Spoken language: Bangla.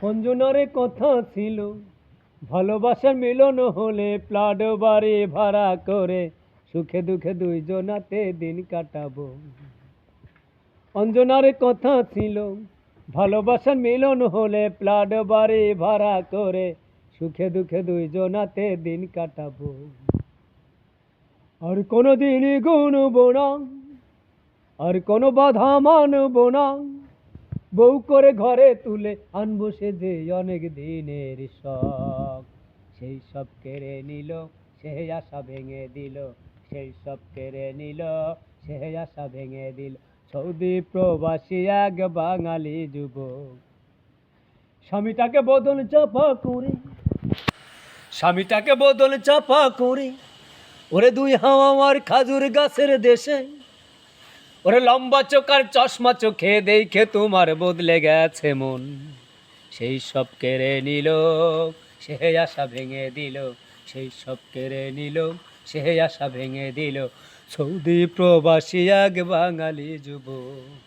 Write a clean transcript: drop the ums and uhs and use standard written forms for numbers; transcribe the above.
অঞ্জনারে কথা ছিল, ভালোবাসার মিলন হলে প্লাড বাড়ি ভাড়া করে সুখে দুঃখে দুইজনাতে দিন কাটাবো। অঞ্জনারে কথা ছিল, ভালোবাসার মিলন হলে প্লাড বাড়ি ভাড়া করে সুখে দুঃখে দুইজনাতে দিন কাটাবো। আর কোনো দিনই গুনবো না, আর কোনো বাধা মানবো না, বউ করে ঘরে তুলে আনবো সে যে অনেক দিনের শখ। সেই সব কেড়ে নিল, সেই আশা ভেঙে দিল, সেই সব কেড়ে নিল, সেই আশা ভেঙে দিল। সৌদি প্রবাসী এক বাঙালি যুবক, স্বামীটাকে বদল চাপা করে, স্বামীটাকে বদল চাপা করে, ওরে দুই হাওয়ার খাজুর গাছের দেশে, ওরে লম্বা চোখার চশমা চোখে দেখে তোমার বদলে গেছে মন। সেই সব কেড়ে নিল, সেই আশা ভেঙে দিল, সেই সব কেড়ে নিল, সেই আশা ভেঙে দিল। সৌদি প্রবাসী এক বাঙালি যুবক।